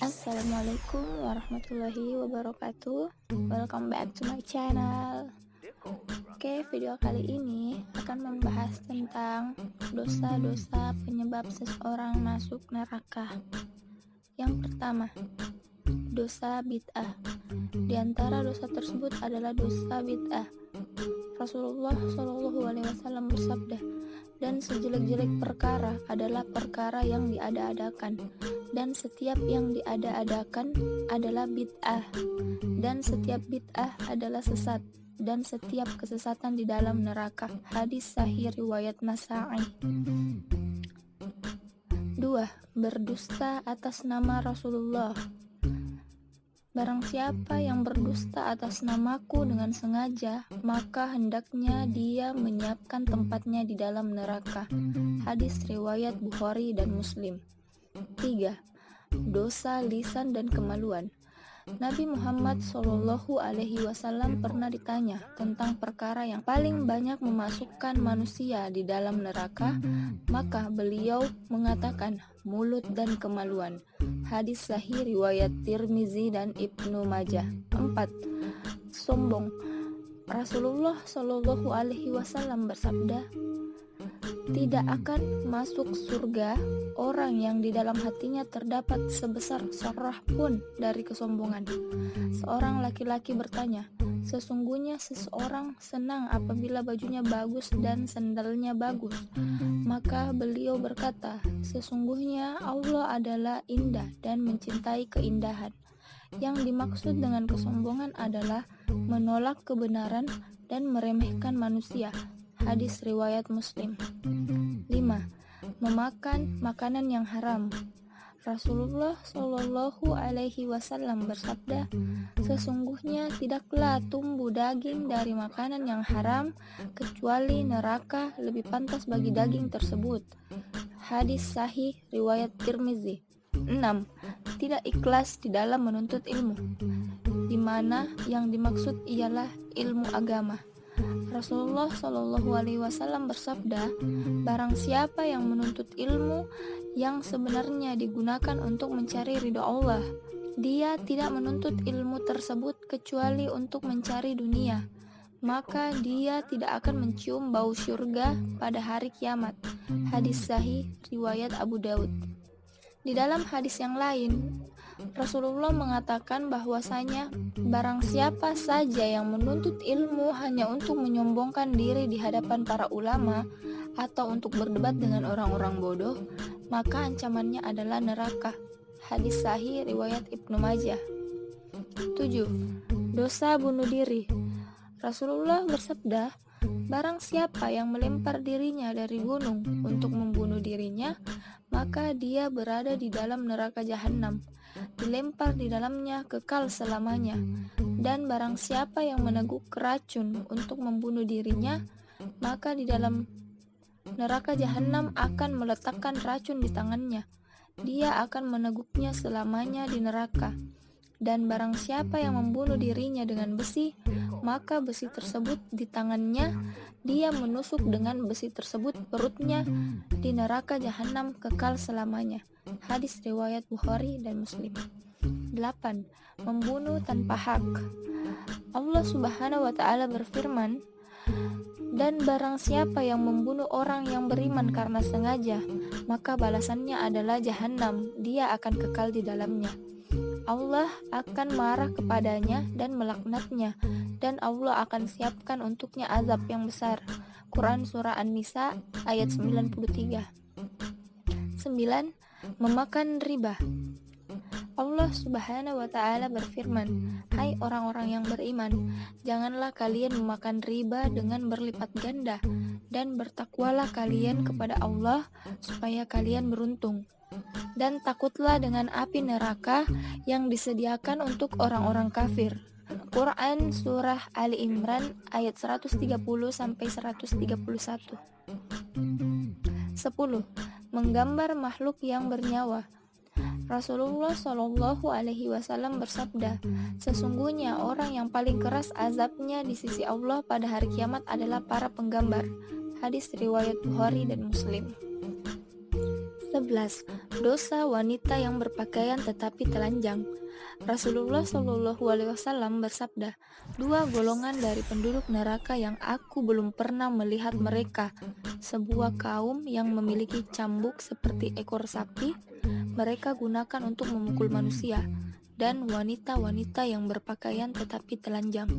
Assalamualaikum warahmatullahi wabarakatuh. Welcome back to my channel. Oke, video kali ini akan membahas tentang dosa-dosa penyebab seseorang masuk neraka. Yang pertama, dosa bid'ah. Di antara dosa tersebut adalah dosa bid'ah. Rasulullah Shallallahu Alaihi Wasallam bersabda, dan sejelek-jelek perkara adalah perkara yang diada-adakan, dan setiap yang diada-adakan adalah bid'ah, dan setiap bid'ah adalah sesat, dan setiap kesesatan di dalam neraka. Hadis sahih riwayat Nasa'i. 2. Berdusta atas nama Rasulullah. Barang siapa yang berdusta atas namaku dengan sengaja, maka hendaknya dia menyiapkan tempatnya di dalam neraka. Hadis riwayat Bukhari dan Muslim. 3. Dosa lisan dan kemaluan. Nabi Muhammad SAW pernah ditanya tentang perkara yang paling banyak memasukkan manusia di dalam neraka, maka beliau mengatakan mulut dan kemaluan. Hadis sahih riwayat Tirmizi dan Ibnu Majah. 4. Sombong. Rasulullah SAW bersabda, tidak akan masuk surga orang yang di dalam hatinya terdapat sebesar zarrah pun dari kesombongan. Seorang laki-laki bertanya, sesungguhnya seseorang senang apabila bajunya bagus dan sandalnya bagus. Maka beliau berkata, sesungguhnya Allah adalah indah dan mencintai keindahan. Yang dimaksud dengan kesombongan adalah menolak kebenaran dan meremehkan manusia. Hadis riwayat Muslim. 5. Memakan makanan yang haram. Rasulullah Shallallahu Alaihi Wasallam bersabda, sesungguhnya tidaklah tumbuh daging dari makanan yang haram kecuali neraka lebih pantas bagi daging tersebut. Hadis sahih riwayat Tirmizi. 6. Tidak ikhlas di dalam menuntut ilmu, di mana yang dimaksud ialah ilmu agama. Rasulullah Shallallahu Alaihi Wasallam bersabda, barang siapa yang menuntut ilmu yang sebenarnya digunakan untuk mencari ridha Allah, dia tidak menuntut ilmu tersebut kecuali untuk mencari dunia, maka dia tidak akan mencium bau syurga pada hari kiamat. Hadis sahih riwayat Abu Daud. Di dalam hadis yang lain, Rasulullah mengatakan bahwasanya barang siapa saja yang menuntut ilmu hanya untuk menyombongkan diri di hadapan para ulama atau untuk berdebat dengan orang-orang bodoh, maka ancamannya adalah neraka. Hadis sahih riwayat Ibnu Majah. 7. Dosa bunuh diri. Rasulullah bersabda, barang siapa yang melempar dirinya dari gunung untuk membunuh dirinya, maka dia berada di dalam neraka jahanam, dilempar di dalamnya kekal selamanya. Dan barang siapa yang meneguk racun untuk membunuh dirinya, maka di dalam neraka jahanam akan meletakkan racun di tangannya. Dia akan meneguknya selamanya di neraka. Dan barang siapa yang membunuh dirinya dengan besi, maka besi tersebut di tangannya, dia menusuk dengan besi tersebut perutnya di neraka jahanam kekal selamanya. Hadis riwayat Bukhari dan Muslim. 8. Membunuh tanpa hak. Allah Subhanahu wa Ta'ala berfirman, dan barang siapa yang membunuh orang yang beriman karena sengaja, maka balasannya adalah jahanam, dia akan kekal di dalamnya. Allah akan marah kepadanya dan melaknatnya, dan Allah akan siapkan untuknya azab yang besar. Quran Surah An-Nisa ayat 93. 9. Memakan riba. Allah Subhanahu wa Ta'ala berfirman, hai orang-orang yang beriman, janganlah kalian memakan riba dengan berlipat ganda, dan bertakwalah kalian kepada Allah supaya kalian beruntung. Dan takutlah dengan api neraka yang disediakan untuk orang-orang kafir. Quran Surah Ali Imran ayat 130-131. 10. Menggambar makhluk yang bernyawa. Rasulullah Shallallahu Alaihi Wasallam bersabda, sesungguhnya orang yang paling keras azabnya di sisi Allah pada hari kiamat adalah para penggambar. Hadis riwayat Bukhari dan Muslim. 11. Dosa wanita yang berpakaian tetapi telanjang. Rasulullah Shallallahu Alaihi Wasallam bersabda, dua golongan dari penduduk neraka yang aku belum pernah melihat mereka, sebuah kaum yang memiliki cambuk seperti ekor sapi, mereka gunakan untuk memukul manusia, dan wanita-wanita yang berpakaian tetapi telanjang,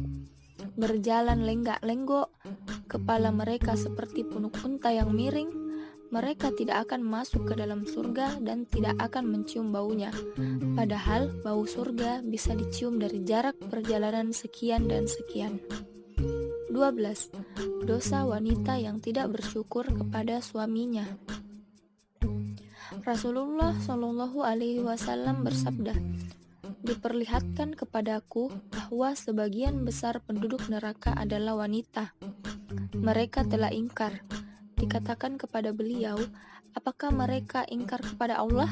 berjalan lenggak-lenggok, kepala mereka seperti punuk unta yang miring. Mereka tidak akan masuk ke dalam surga dan tidak akan mencium baunya. Padahal bau surga bisa dicium dari jarak perjalanan sekian dan sekian. 12. Dosa wanita yang tidak bersyukur kepada suaminya. Rasulullah Shallallahu Alaihi Wasallam bersabda, diperlihatkan kepadaku bahwa sebagian besar penduduk neraka adalah wanita. Mereka telah ingkar. Dikatakan kepada beliau, apakah mereka ingkar kepada Allah?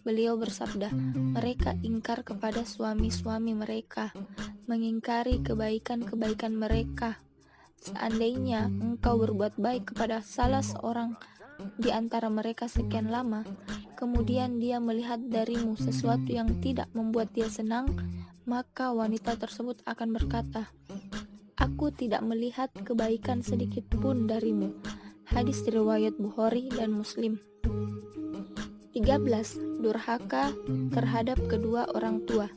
Beliau bersabda, mereka ingkar kepada suami-suami mereka, mengingkari kebaikan-kebaikan mereka. Seandainya engkau berbuat baik kepada salah seorang di antara mereka sekian lama, kemudian dia melihat darimu sesuatu yang tidak membuat dia senang, maka wanita tersebut akan berkata, aku tidak melihat kebaikan sedikit pun darimu. Hadis riwayat Bukhari dan Muslim. 13. Durhaka terhadap kedua orang tua.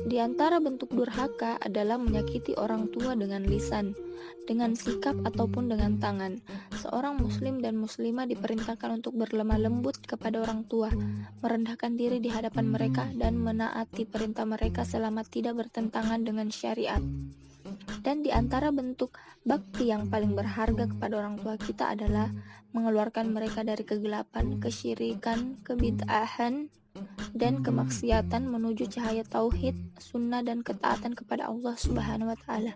Di antara bentuk durhaka adalah menyakiti orang tua dengan lisan, dengan sikap ataupun dengan tangan. Seorang muslim dan muslimah diperintahkan untuk berlemah lembut kepada orang tua, merendahkan diri di hadapan mereka dan menaati perintah mereka selama tidak bertentangan dengan syariat. Dan di antara bentuk bakti yang paling berharga kepada orang tua kita adalah mengeluarkan mereka dari kegelapan, kesyirikan, kebid'ahan, dan kemaksiatan menuju cahaya tauhid, sunnah, dan ketaatan kepada Allah Subhanahu wa Ta'ala.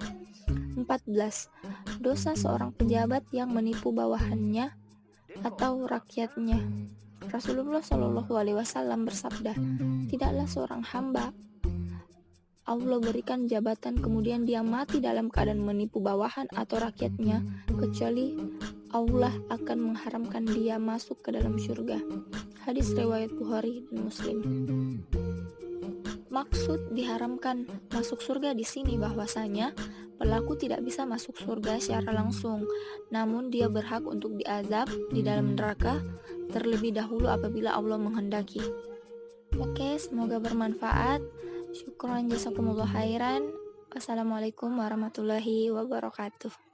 14. Dosa seorang pejabat yang menipu bawahannya atau rakyatnya. Rasulullah Shallallahu Alaihi Wasallam bersabda, tidaklah seorang hamba Allah berikan jabatan kemudian dia mati dalam keadaan menipu bawahan atau rakyatnya, kecuali Allah akan mengharamkan dia masuk ke dalam surga. Hadis riwayat Bukhari dan Muslim. Maksud diharamkan masuk surga di sini bahwasanya pelaku tidak bisa masuk surga secara langsung, namun dia berhak untuk diazab di dalam neraka terlebih dahulu apabila Allah menghendaki. Oke, semoga bermanfaat. Syukran jazakumullah khairan. Wassalamualaikum warahmatullahi wabarakatuh.